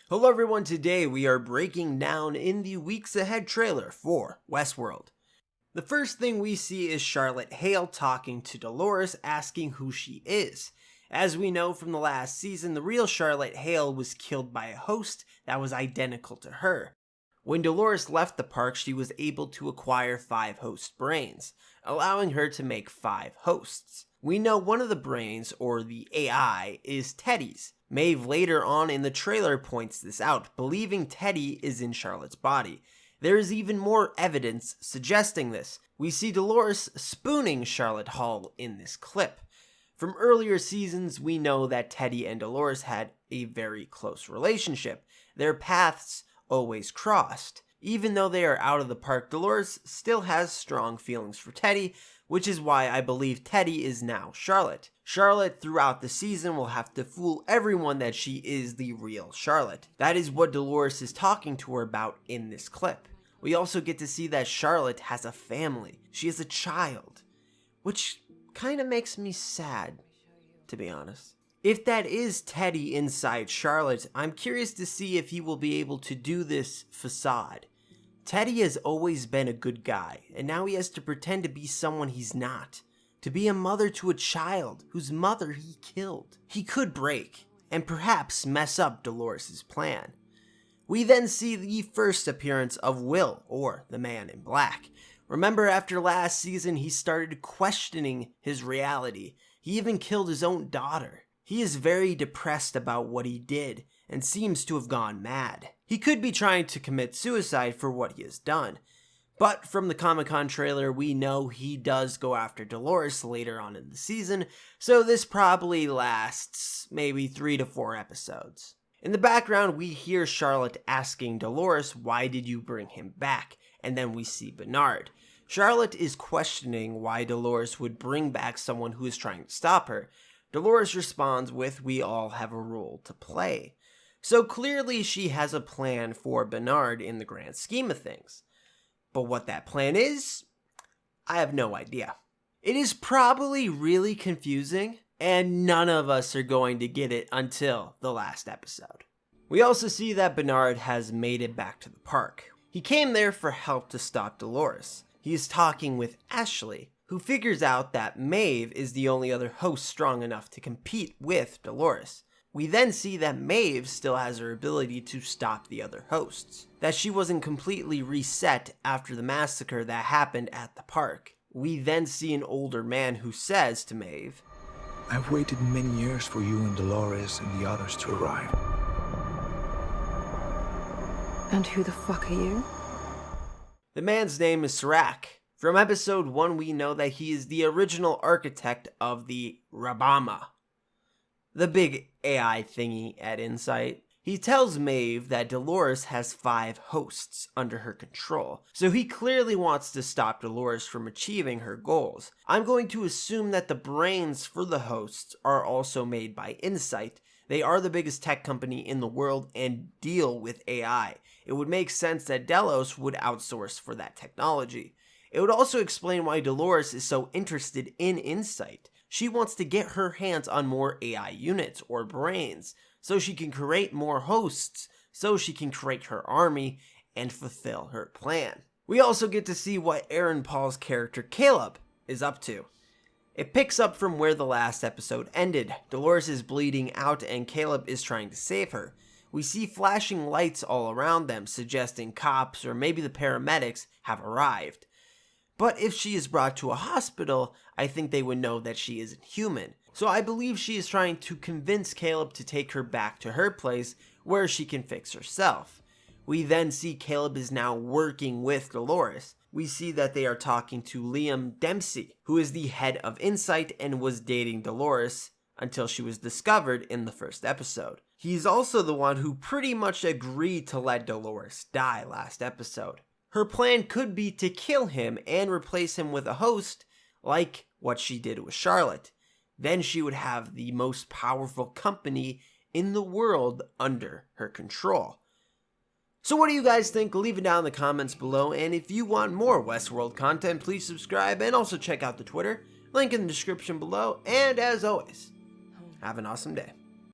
Hello everyone, today we are breaking down in the weeks ahead trailer for Westworld. The first thing we see is Charlotte Hale talking to Dolores, asking who she is. As we know from the last season, the real Charlotte Hale was killed by a host that was identical to her. When Dolores left the park, she was able to acquire 5 host brains, allowing her to make 5 hosts. We know one of the brains, or the AI, is Teddy's. Maeve later on in the trailer points this out, believing Teddy is in Charlotte's body. There is even more evidence suggesting this. We see Dolores spooning Charlotte Hall in this clip. From earlier seasons, we know that Teddy and Dolores had a very close relationship. Their paths always crossed. Even though they are out of the park, Dolores still has strong feelings for Teddy, which is why I believe Teddy is now Charlotte. Charlotte, throughout the season, will have to fool everyone that she is the real Charlotte. That is what Dolores is talking to her about in this clip. We also get to see that Charlotte has a family. She has a child, which kind of makes me sad, to be honest. If that is Teddy inside Charlotte, I'm curious to see if he will be able to do this facade. Teddy has always been a good guy, and now he has to pretend to be someone he's not. To be a mother to a child whose mother he killed. He could break, and perhaps mess up Dolores' plan. We then see the first appearance of Will, or the Man in Black. Remember, after last season, he started questioning his reality. He even killed his own daughter. He is very depressed about what he did, and seems to have gone mad. He could be trying to commit suicide for what he has done. But from the Comic-Con trailer, we know he does go after Dolores later on in the season, so this probably lasts maybe 3 to 4 episodes. In the background, we hear Charlotte asking Dolores, "Why did you bring him back?" And then we see Bernard. Charlotte is questioning why Dolores would bring back someone who is trying to stop her. Dolores responds with, "We all have a role to play." So clearly she has a plan for Bernard in the grand scheme of things. But what that plan is, I have no idea. It is probably really confusing, and none of us are going to get it until the last episode. We also see that Bernard has made it back to the park. He came there for help to stop Dolores. He is talking with Ashley, who figures out that Maeve is the only other host strong enough to compete with Dolores. We then see that Maeve still has her ability to stop the other hosts, that she wasn't completely reset after the massacre that happened at the park. We then see an older man who says to Maeve, "I've waited many years for you and Dolores and the others to arrive." And who the fuck are you? The man's name is Serac. From episode 1, we know that he is the original architect of the Rabama, the big AI thingy at Insight. He tells Maeve that Dolores has 5 hosts under her control, so he clearly wants to stop Dolores from achieving her goals. I'm going to assume that the brains for the hosts are also made by Insight. They are the biggest tech company in the world and deal with AI. It would make sense that Delos would outsource for that technology. It would also explain why Dolores is so interested in Insight. She wants to get her hands on more AI units or brains, so she can create more hosts, so she can create her army and fulfill her plan. We also get to see what Aaron Paul's character Caleb is up to. It picks up from where the last episode ended. Dolores is bleeding out and Caleb is trying to save her. We see flashing lights all around them, suggesting cops or maybe the paramedics have arrived. But if she is brought to a hospital, I think they would know that she isn't human. So I believe she is trying to convince Caleb to take her back to her place where she can fix herself. We then see Caleb is now working with Dolores. We see that they are talking to Liam Dempsey, who is the head of Insight and was dating Dolores until she was discovered in the first episode. He's also the one who pretty much agreed to let Dolores die last episode. Her plan could be to kill him and replace him with a host, like what she did with Charlotte. Then she would have the most powerful company in the world under her control. So what do you guys think? Leave it down in the comments below, and if you want more Westworld content, please subscribe and also check out the Twitter, link in the description below, and as always, have an awesome day.